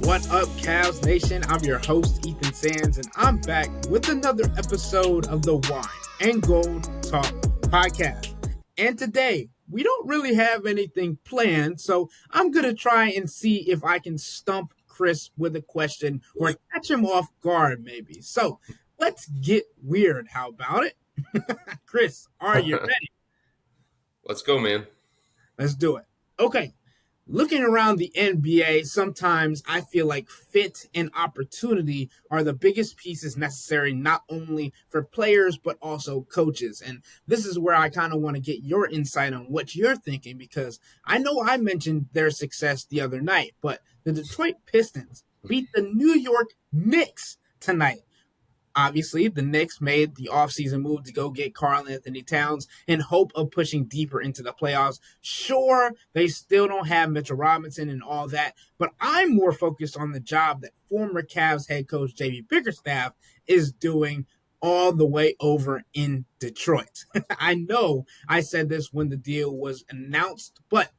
What up, Cavs Nation? I'm your host, Ethan Sands, and I'm back with another episode of the Wine and Gold Talk podcast. And today, we don't really have anything planned, so I'm going to try and see if I can stump Chris with a question or catch him off guard, maybe. So let's get weird. How about it? Chris, are you ready? Let's go, man. Let's do it. Okay. Looking around the NBA, sometimes I feel like fit and opportunity are the biggest pieces necessary not only for players, but also coaches. And this is where I kind of want to get your insight on what you're thinking, because I know I mentioned their success the other night, but the Detroit Pistons beat the New York Knicks tonight. Obviously, the Knicks made the offseason move to go get Karl Anthony Towns in hope of pushing deeper into the playoffs. Sure, they still don't have Mitchell Robinson and all that, but I'm more focused on the job that former Cavs head coach J.B. Bickerstaff is doing all the way over in Detroit. I know I said this when the deal was announced, but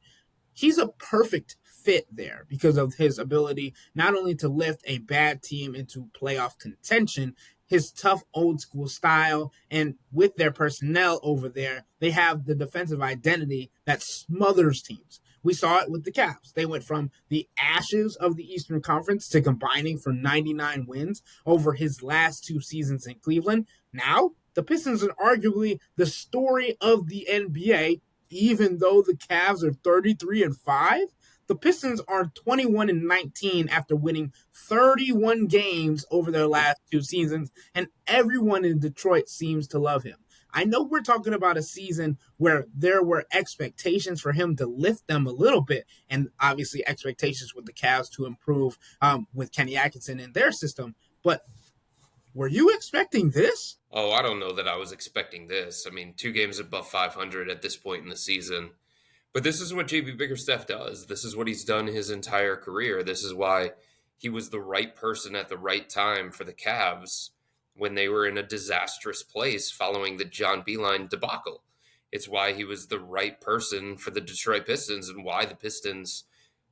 he's a perfect fit there because of his ability not only to lift a bad team into playoff contention, his tough old school style, and with their personnel over there, they have the defensive identity that smothers teams. We saw it with the Cavs. They went from the ashes of the Eastern Conference to combining for 99 wins over his last two seasons in Cleveland. Now, the Pistons are arguably the story of the NBA, even though the Cavs are 33-5. The Pistons are 21-19 after winning 31 games over their last two seasons, and everyone in Detroit seems to love him. I know we're talking about a season where there were expectations for him to lift them a little bit, and obviously expectations with the Cavs to improve with Kenny Atkinson in their system, but were you expecting this? Oh, I don't know that I was expecting this. I mean, 2 games above 500 at this point in the season. But this is what JB Bickerstaff does. This is what he's done his entire career. This is why he was the right person at the right time for the Cavs when they were in a disastrous place following the John Beilein debacle. It's why he was the right person for the Detroit Pistons and why the Pistons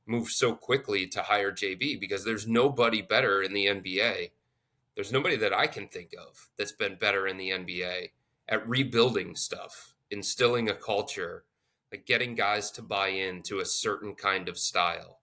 moved so quickly to hire JB, because there's nobody better in the NBA. There's nobody that I can think of that's been better in the NBA at rebuilding stuff, instilling a culture, like getting guys to buy into a certain kind of style.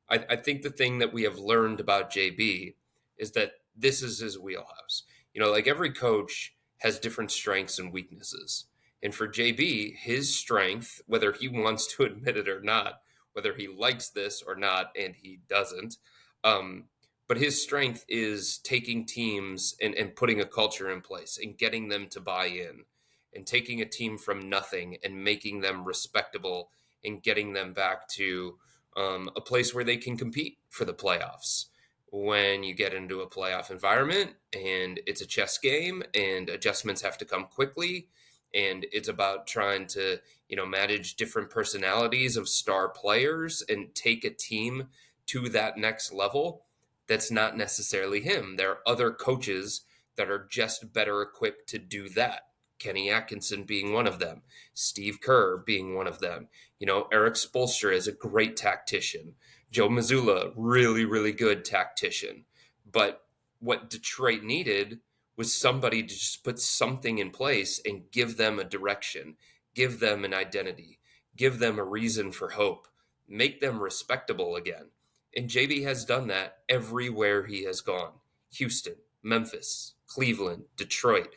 I think the thing that we have learned about JB is that this is his wheelhouse. You know, like every coach has different strengths and weaknesses. And for JB, his strength, whether he wants to admit it or not, whether he likes this or not, and he doesn't, but his strength is taking teams and putting a culture in place and getting them to buy in, and taking a team from nothing and making them respectable and getting them back to a place where they can compete for the playoffs. When you get into a playoff environment and it's a chess game and adjustments have to come quickly, and it's about trying to, manage different personalities of star players and take a team to that next level, that's not necessarily him. There are other coaches that are just better equipped to do that. Kenny Atkinson being one of them, Steve Kerr being one of them. Eric Spoelstra is a great tactician. Joe Mazzulla, really, really good tactician. But what Detroit needed was somebody to just put something in place and give them a direction, give them an identity, give them a reason for hope, make them respectable again. And JB has done that everywhere he has gone. Houston, Memphis, Cleveland, Detroit.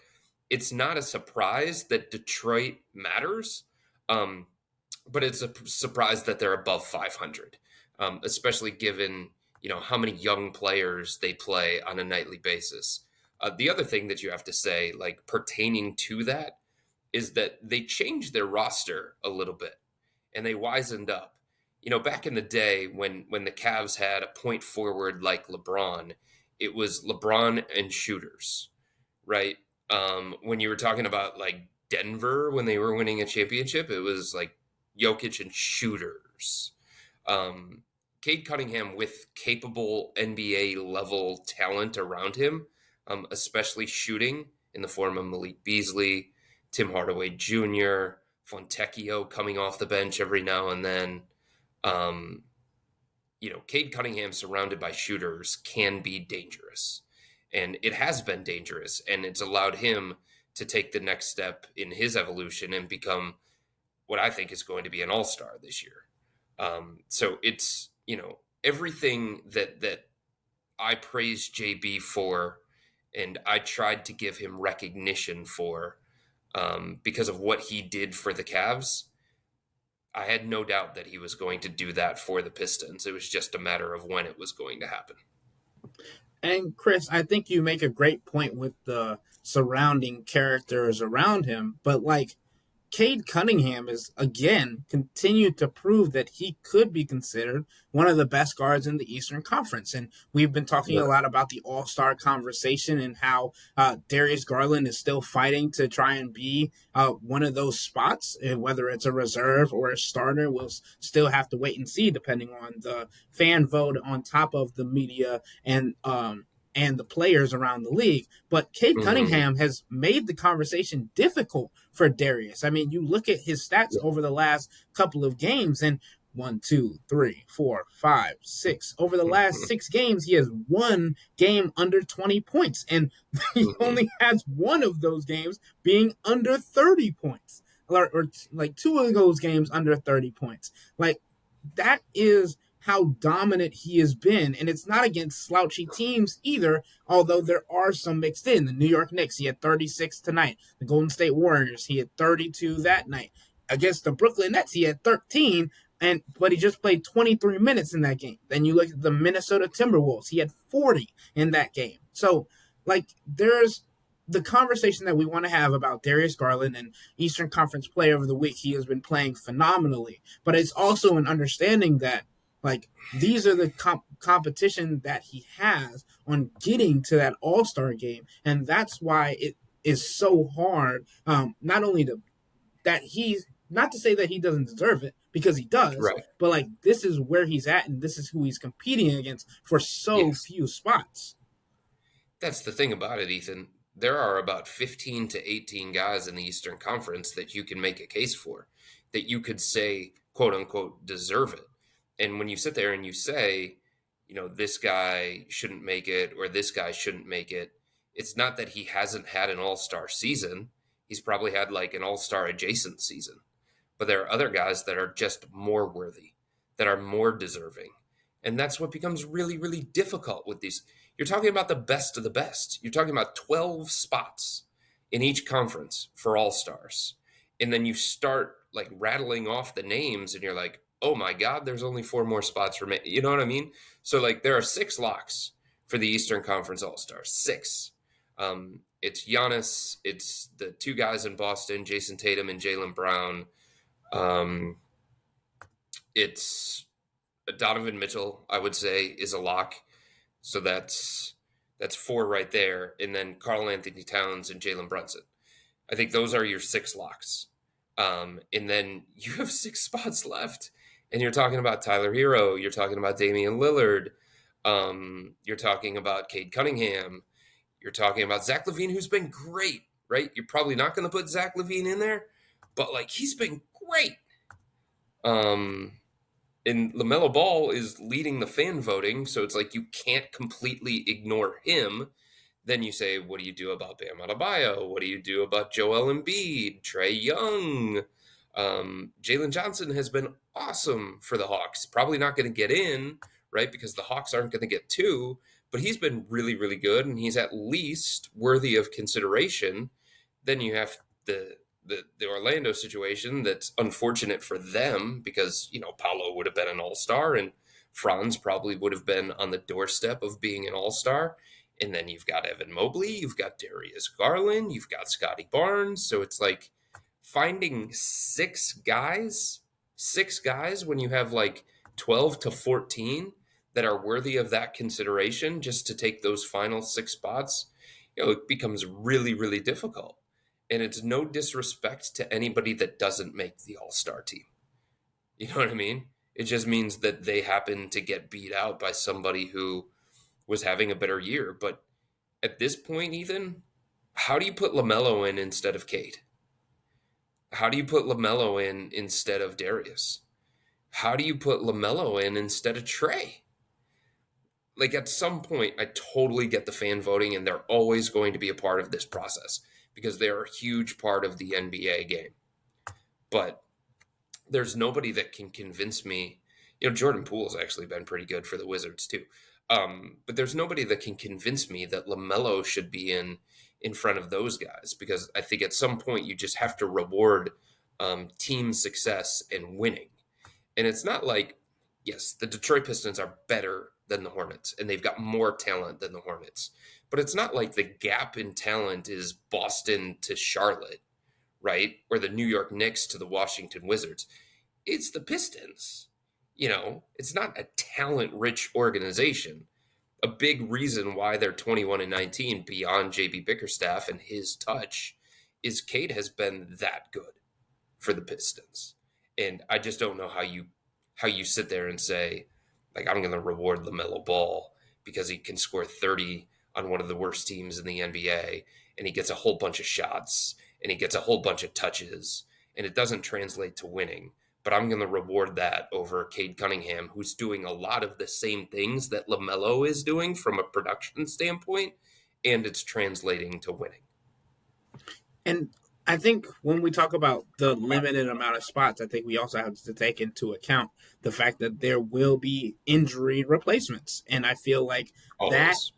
It's not a surprise that Detroit matters, but it's a surprise that they're above 500, especially given, how many young players they play on a nightly basis. The other thing that you have to say, like pertaining to that, is that they changed their roster a little bit and they wisened up. Back in the day when the Cavs had a point forward like LeBron, it was LeBron and shooters, right? When you were talking about like Denver when they were winning a championship, it was like Jokic and shooters. Cade Cunningham with capable NBA level talent around him, especially shooting in the form of Malik Beasley, Tim Hardaway Jr., Fontecchio coming off the bench every now and then. Cade Cunningham surrounded by shooters can be dangerous. And it has been dangerous. And it's allowed him to take the next step in his evolution and become what I think is going to be an all-star this year. So it's, everything that I praised JB for and I tried to give him recognition for because of what he did for the Cavs. I had no doubt that he was going to do that for the Pistons. It was just a matter of when it was going to happen. And Chris, I think you make a great point with the surrounding characters around him, but like Cade Cunningham is again continued to prove that he could be considered one of the best guards in the Eastern Conference. And we've been talking a lot about the All-Star conversation and how Darius Garland is still fighting to try and be one of those spots. And whether it's a reserve or a starter, we'll still have to wait and see, depending on the fan vote on top of the media and the players around the league. But Cade Mm-hmm. Cunningham has made the conversation difficult for Darius. I mean, you look at his stats over the last couple of games, and 1, 2, 3, 4, 5, 6. Over the last 6 games, he has one game under 20 points, and he Mm-hmm. only has one of those games being under 30 points, or like two of those games under 30 points. Like, that is how dominant he has been. And it's not against slouchy teams either, although there are some mixed in. The New York Knicks, he had 36 tonight. The Golden State Warriors, he had 32 that night. Against the Brooklyn Nets, he had 13, but he just played 23 minutes in that game. Then you look at the Minnesota Timberwolves, he had 40 in that game. So, like, there's the conversation that we want to have about Darius Garland and Eastern Conference Player of the Week. He has been playing phenomenally, but it's also an understanding that like these are the competition that he has on getting to that All-Star game, and that's why it is so hard. Not only that he's not to say that he doesn't deserve it because he does, Right. but like this is where he's at, and this is who he's competing against for so Yes. few spots. That's the thing about it, Ethan. There are about 15 to 18 guys in the Eastern Conference that you can make a case for, that you could say, quote unquote, deserve it. And when you sit there and you say, this guy shouldn't make it or this guy shouldn't make it, it's not that he hasn't had an all-star season. He's probably had like an all-star adjacent season. But there are other guys that are just more worthy, that are more deserving. And that's what becomes really, really difficult with these. You're talking about the best of the best. You're talking about 12 spots in each conference for all stars. And then you start like rattling off the names and you're like, oh my God, there's only four more spots remaining. You know what I mean? So, like, there are six locks for the Eastern Conference All Stars. Six. It's Giannis, it's the two guys in Boston, Jason Tatum and Jaylen Brown. Um, it's Donovan Mitchell, I would say, is a lock. So that's four right there, and then Karl Anthony Towns and Jalen Brunson. I think those are your six locks. And then you have six spots left, and you're talking about Tyler Hero, you're talking about Damian Lillard, you're talking about Cade Cunningham, you're talking about Zach LaVine, who's been great, right? You're probably not going to put Zach LaVine in there, but like he's been great. Um, and LaMelo Ball is leading the fan voting, so it's like you can't completely ignore him. Then you say, what do you do about Bam Adebayo? What do you do about Joel Embiid, Trae Young? Jalen Johnson has been awesome for the Hawks. Probably not going to get in, right? Because the Hawks aren't going to get two, but he's been really, really good, and he's at least worthy of consideration. Then you have the Orlando situation that's unfortunate for them because Paolo would have been an all-star and Franz probably would have been on the doorstep of being an all-star. And then you've got Evan Mobley, you've got Darius Garland, you've got Scotty Barnes. So it's like finding six guys when you have like 12 to 14 that are worthy of that consideration just to take those final six spots, it becomes really, really difficult. And it's no disrespect to anybody that doesn't make the all-star team. You know what I mean? It just means that they happen to get beat out by somebody who was having a better year. But at this point, Ethan, how do you put LaMelo in instead of Cade? How do you put LaMelo in instead of Darius? how do you put LaMelo in instead of Trey? Like at some point, I totally get the fan voting, and they're always going to be a part of this process because they're a huge part of the NBA game. But there's nobody that can convince me. Jordan Poole's actually been pretty good for the Wizards too. But there's nobody that can convince me that LaMelo should be in front of those guys, because I think at some point you just have to reward team success and winning. And it's not like, yes, the Detroit Pistons are better than the Hornets and they've got more talent than the Hornets. But it's not like the gap in talent is Boston to Charlotte, right? Or the New York Knicks to the Washington Wizards. It's the Pistons. It's not a talent rich organization. A big reason why they're 21-19 beyond JB Bickerstaff and his touch is Cade has been that good for the Pistons. And I just don't know how you sit there and say, like, I'm going to reward LaMelo Ball because he can score 30 on one of the worst teams in the NBA, and he gets a whole bunch of shots and he gets a whole bunch of touches, and it doesn't translate to winning. But I'm going to reward that over Cade Cunningham, who's doing a lot of the same things that LaMelo is doing from a production standpoint, and it's translating to winning. And I think when we talk about the limited amount of spots, I think we also have to take into account the fact that there will be injury replacements. And I feel like that Always.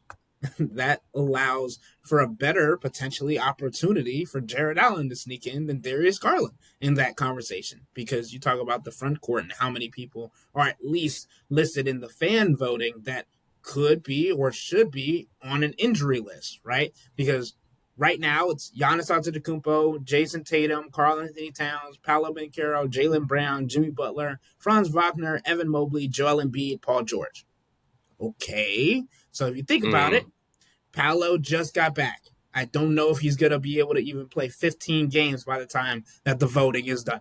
that allows for a better potentially opportunity for Jared Allen to sneak in than Darius Garland in that conversation, because you talk about the front court and how many people are at least listed in the fan voting that could be or should be on an injury list, right? Because right now it's Giannis Antetokounmpo, Jason Tatum, Karl Anthony Towns, Paolo Banchero, Jaylen Brown, Jimmy Butler, Franz Wagner, Evan Mobley, Joel Embiid, Paul George. Okay, so if you think about it, Mm, Paolo just got back. I don't know if he's going to be able to even play 15 games by the time that the voting is done,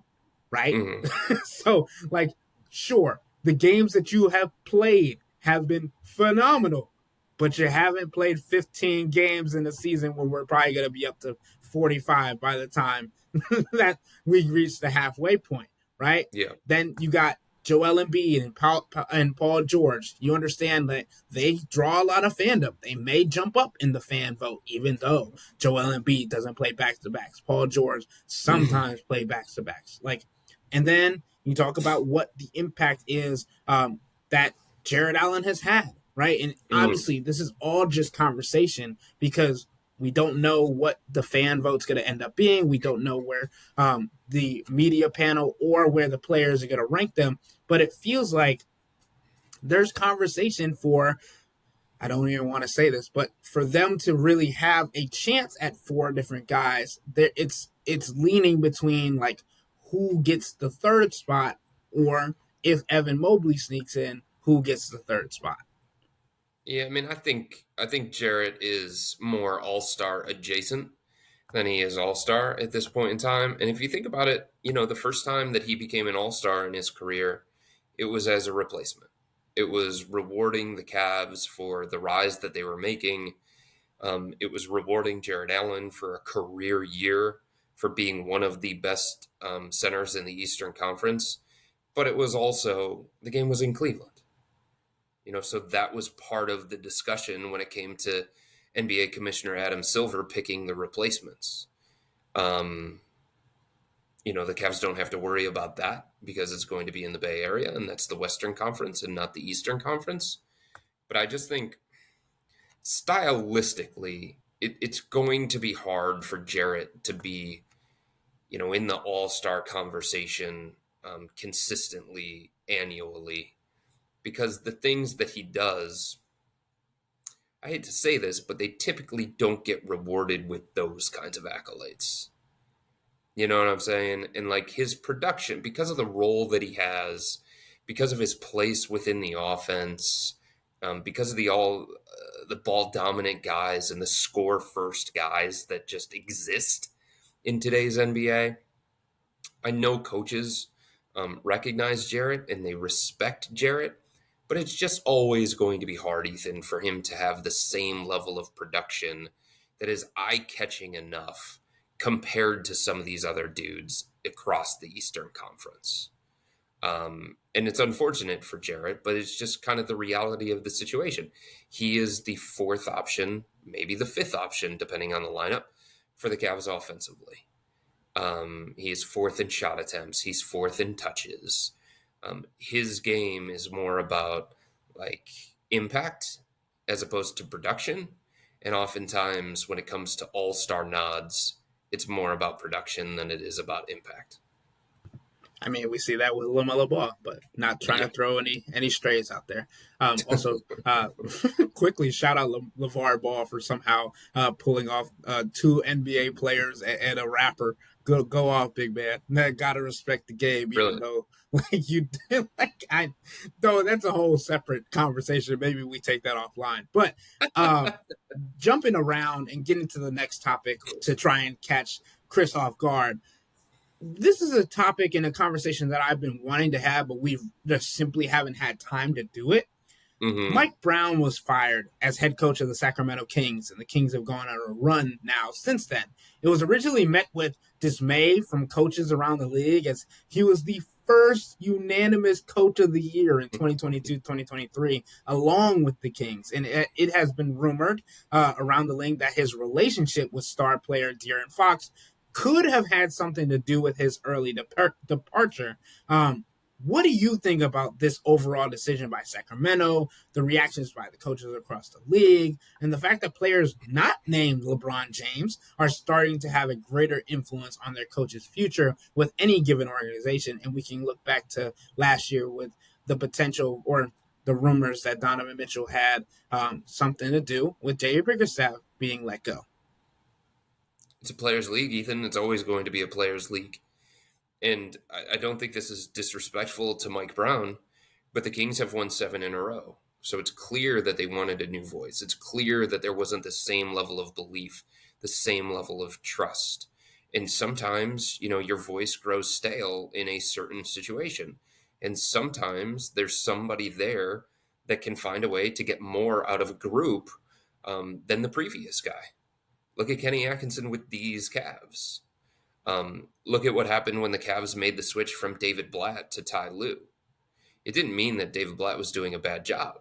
right? mm, So, like, sure, the games that you have played have been phenomenal, but you haven't played 15 games in a season where we're probably going to be up to 45 by the time that we reach the halfway point, right? yeah. Then you got Joel Embiid and Paul George. You understand that they draw a lot of fandom. They may jump up in the fan vote, even though Joel Embiid doesn't play back to backs. Paul George sometimes play back to backs. And then you talk about what the impact is that Jared Allen has had, right? And Mm. obviously, this is all just conversation because we don't know what the fan vote's going to end up being. We don't know where the media panel or where the players are going to rank them. But it feels like there's conversation for, I don't even want to say this, but for them to really have a chance at four different guys, it's leaning between like who gets the third spot, or if Evan Mobley sneaks in, who gets the third spot. Yeah, I mean, I think Jarrett is more all-star adjacent than he is all-star at this point in time. And if you think about it, the first time that he became an all-star in his career, it was as a replacement. It was rewarding the Cavs for the rise that they were making. It was rewarding Jared Allen for a career year for being one of the best centers in the Eastern Conference. But it was also, the game was in Cleveland. So that was part of the discussion when it came to NBA Commissioner Adam Silver picking the replacements. Um, the Cavs don't have to worry about that because it's going to be in the Bay Area, and that's the Western Conference and not the Eastern Conference. But I just think stylistically, it's going to be hard for Jarrett to be, in the All-Star conversation consistently annually, because the things that he does, I hate to say this, but they typically don't get rewarded with those kinds of accolades. You know what I'm saying? And like his production, because of the role that he has, because of his place within the offense, because of the ball dominant guys and the score first guys that just exist in today's NBA. I know coaches recognize Jarrett and they respect Jarrett, but it's just always going to be hard, Ethan, for him to have the same level of production that is eye catching enough compared to some of these other dudes across the Eastern Conference. And it's unfortunate for Jarrett, but it's just kind of the reality of the situation. He is the fourth option, maybe the fifth option, depending on the lineup, for the Cavs offensively. He is fourth in shot attempts. He's fourth in touches. His game is more about like impact as opposed to production. And oftentimes, when it comes to all-star nods, it's more about production than it is about impact. I mean, we see that with LaMelo Ball, but not trying to Yeah. throw any strays out there. Also, quickly shout out LeVar Ball for somehow pulling off two NBA players and a rapper. Go off, big man. Gotta respect the game, even Brilliant. though like you like I though that's a whole separate conversation. Maybe we take that offline. But jumping around and getting to the next topic to try and catch Chris off guard, this is a topic and a conversation that I've been wanting to have, but we just simply haven't had time to do it. Mm-hmm. Mike Brown was fired as head coach of the Sacramento Kings, and the Kings have gone on a run now since then. It was originally met with dismay from coaches around the league as he was the first unanimous coach of the year in 2022-2023, along with the Kings. And it has been rumored around the league that his relationship with star player De'Aaron Fox could have had something to do with his early departure. What do you think about this overall decision by Sacramento, the reactions by the coaches across the league, and the fact that players not named LeBron James are starting to have a greater influence on their coach's future with any given organization? And we can look back to last year with the potential or the rumors that Donovan Mitchell had something to do with J.A. Bickerstaff being let go. It's a players' league, Ethan. It's always going to be a players' league. And I don't think this is disrespectful to Mike Brown, but the Kings have won 7 in a row. So it's clear that they wanted a new voice. It's clear that there wasn't the same level of belief, the same level of trust. And sometimes, your voice grows stale in a certain situation. And sometimes there's somebody there that can find a way to get more out of a group than the previous guy. Look at Kenny Atkinson with these Cavs. Look at what happened when the Cavs made the switch from David Blatt to Ty Lue. It didn't mean that David Blatt was doing a bad job,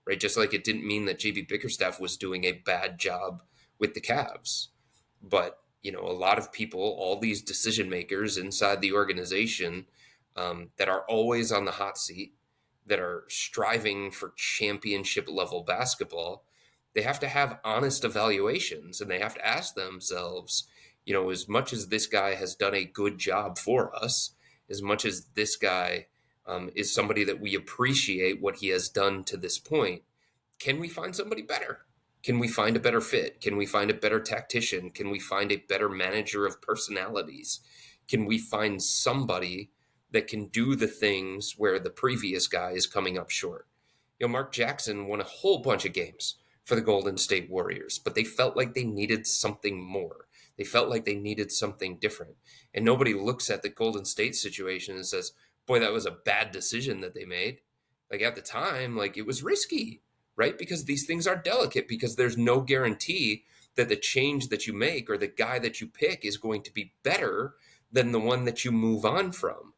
right? Just like it didn't mean that JB Bickerstaff was doing a bad job with the Cavs. But, a lot of people, all these decision makers inside the organization that are always on the hot seat, that are striving for championship level basketball, they have to have honest evaluations and they have to ask themselves, as much as this guy has done a good job for us, as much as this guy is somebody that we appreciate what he has done to this point, can we find somebody better? Can we find a better fit? Can we find a better tactician? Can we find a better manager of personalities? Can we find somebody that can do the things where the previous guy is coming up short? Mark Jackson won a whole bunch of games for the Golden State Warriors, but they felt like they needed something more. They felt like they needed something different. And nobody looks at the Golden State situation and says, boy, that was a bad decision that they made. Like at the time, like it was risky, right? Because these things are delicate, because there's no guarantee that the change that you make or the guy that you pick is going to be better than the one that you move on from.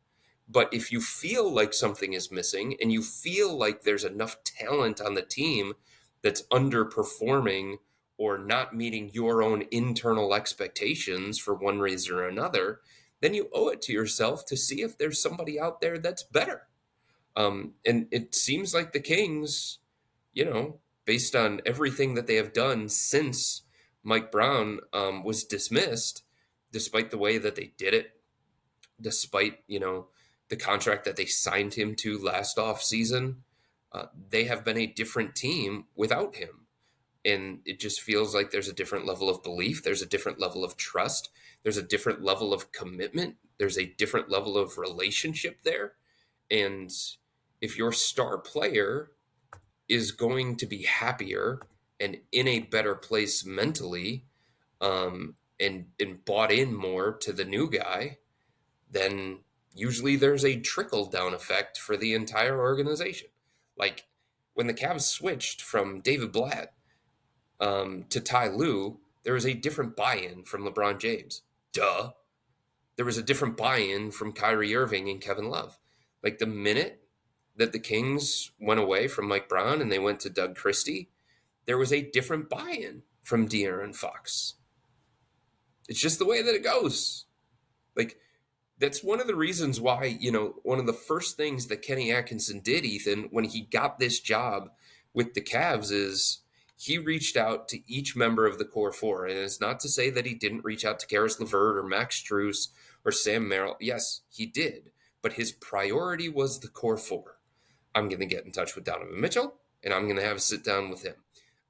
But if you feel like something is missing and you feel like there's enough talent on the team that's underperforming or not meeting your own internal expectations for one reason or another, then you owe it to yourself to see if there's somebody out there that's better. And it seems like the Kings, based on everything that they have done since Mike Brown was dismissed, despite the way that they did it, despite, the contract that they signed him to last off season, they have been a different team without him. And it just feels like there's a different level of belief. There's a different level of trust. There's a different level of commitment. There's a different level of relationship there. And if your star player is going to be happier and in a better place mentally, and bought in more to the new guy, then usually there's a trickle down effect for the entire organization. Like when the Cavs switched from David Blatt to Ty Lue, there was a different buy-in from LeBron James. Duh. There was a different buy-in from Kyrie Irving and Kevin Love. Like the minute that the Kings went away from Mike Brown and they went to Doug Christie, there was a different buy-in from De'Aaron Fox. It's just the way that it goes. Like, that's one of the reasons why, one of the first things that Kenny Atkinson did, Ethan, when he got this job with the Cavs is he reached out to each member of the core four. And it's not to say that he didn't reach out to Karis LeVert or Max Strus or Sam Merrill. Yes, he did. But his priority was the core four. I'm going to get in touch with Donovan Mitchell, and I'm going to have a sit down with him.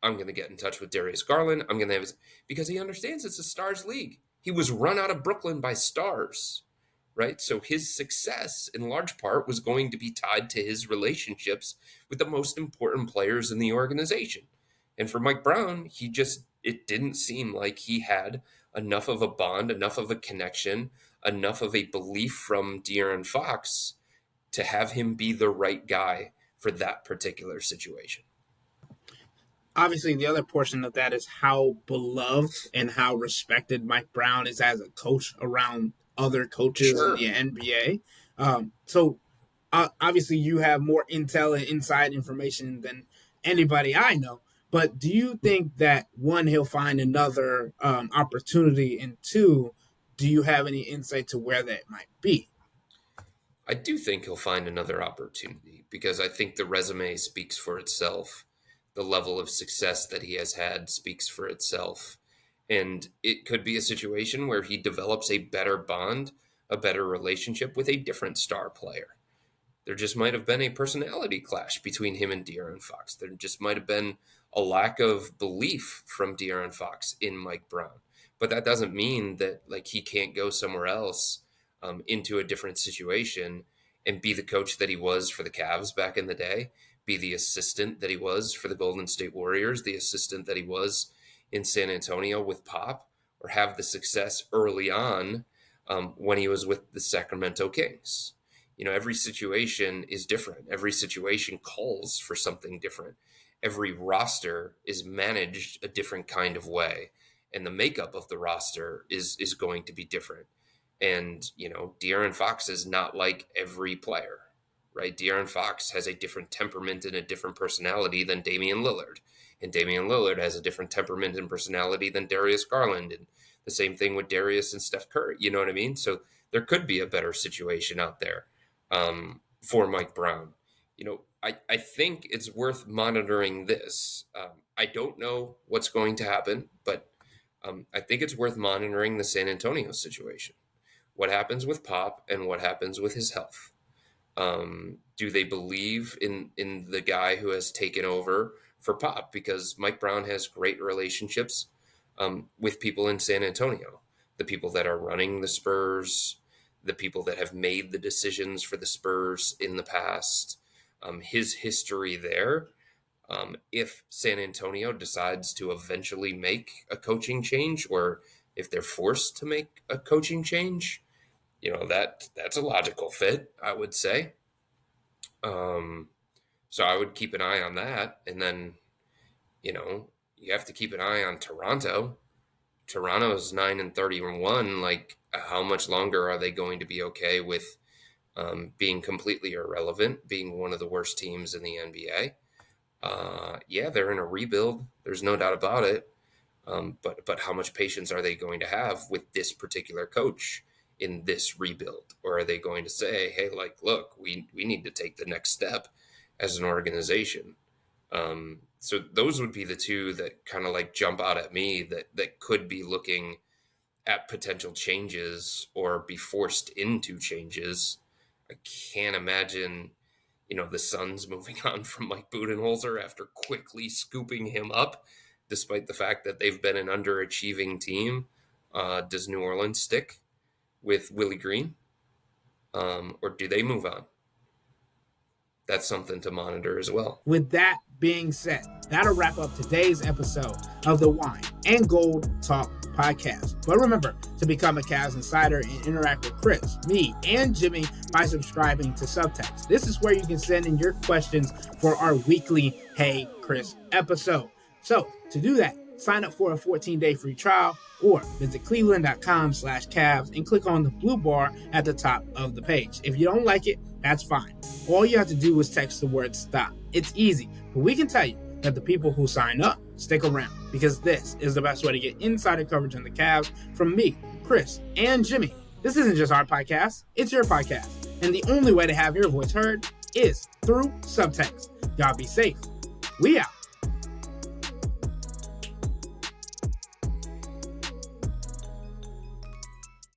I'm going to get in touch with Darius Garland. I'm going to have because he understands it's a stars league. He was run out of Brooklyn by stars, right? So his success in large part was going to be tied to his relationships with the most important players in the organization. And for Mike Brown, it didn't seem like he had enough of a bond, enough of a connection, enough of a belief from De'Aaron Fox to have him be the right guy for that particular situation. Obviously, the other portion of that is how beloved and how respected Mike Brown is as a coach around other coaches Sure. in the NBA. Obviously, you have more intel and inside information than anybody I know. But do you think that, one, he'll find another opportunity, and two, do you have any insight to where that might be? I do think he'll find another opportunity because I think the resume speaks for itself. The level of success that he has had speaks for itself. And it could be a situation where he develops a better bond, a better relationship with a different star player. There just might have been a personality clash between him and De'Aaron Fox. There just might have been a lack of belief from De'Aaron Fox in Mike Brown. But that doesn't mean that he can't go somewhere else into a different situation and be the coach that he was for the Cavs back in the day, be the assistant that he was for the Golden State Warriors, the assistant that he was in San Antonio with Pop, or have the success early on when he was with the Sacramento Kings. Every situation is different. Every situation calls for something different. Every roster is managed a different kind of way, and the makeup of the roster is going to be different. And, De'Aaron Fox is not like every player, right? De'Aaron Fox has a different temperament and a different personality than Damian Lillard. And Damian Lillard has a different temperament and personality than Darius Garland. And the same thing with Darius and Steph Curry. You know what I mean? So there could be a better situation out there for Mike Brown. I think it's worth monitoring this. I don't know what's going to happen, but I think it's worth monitoring the San Antonio situation. What happens with Pop and what happens with his health? Do they believe in the guy who has taken over for Pop? Because Mike Brown has great relationships with people in San Antonio, the people that are running the Spurs, the people that have made the decisions for the Spurs in the past, his history there. If San Antonio decides to eventually make a coaching change, or if they're forced to make a coaching change, that's a logical fit, I would say. So I would keep an eye on that. And then, you have to keep an eye on Toronto. Toronto's 9-31. How much longer are they going to be okay with being completely irrelevant, being one of the worst teams in the NBA? Yeah, they're in a rebuild. There's no doubt about it. But how much patience are they going to have with this particular coach in this rebuild? Or are they going to say, hey, look, we need to take the next step as an organization? So those would be the two that kind of jump out at me that could be looking at potential changes or be forced into changes. I can't imagine, the Suns moving on from Mike Budenholzer after quickly scooping him up, despite the fact that they've been an underachieving team. Does New Orleans stick with Willie Green? Or do they move on? That's something to monitor as well. With that being said, that'll wrap up today's episode of the Wine and Gold Talk podcast. But remember to become a Cavs Insider and interact with Chris, me, and Jimmy by subscribing to Subtext. This is where you can send in your questions for our weekly Hey Chris episode. So to do that, Sign up for a 14-day free trial or visit cleveland.com/Cavs and click on the blue bar at the top of the page. If you don't like it, that's fine. All you have to do is text the word STOP. It's easy, but we can tell you that the people who sign up stick around because this is the best way to get insider coverage on the Cavs from me, Chris, and Jimmy. This isn't just our podcast, it's your podcast. And the only way to have your voice heard is through subtext. Y'all be safe. We out.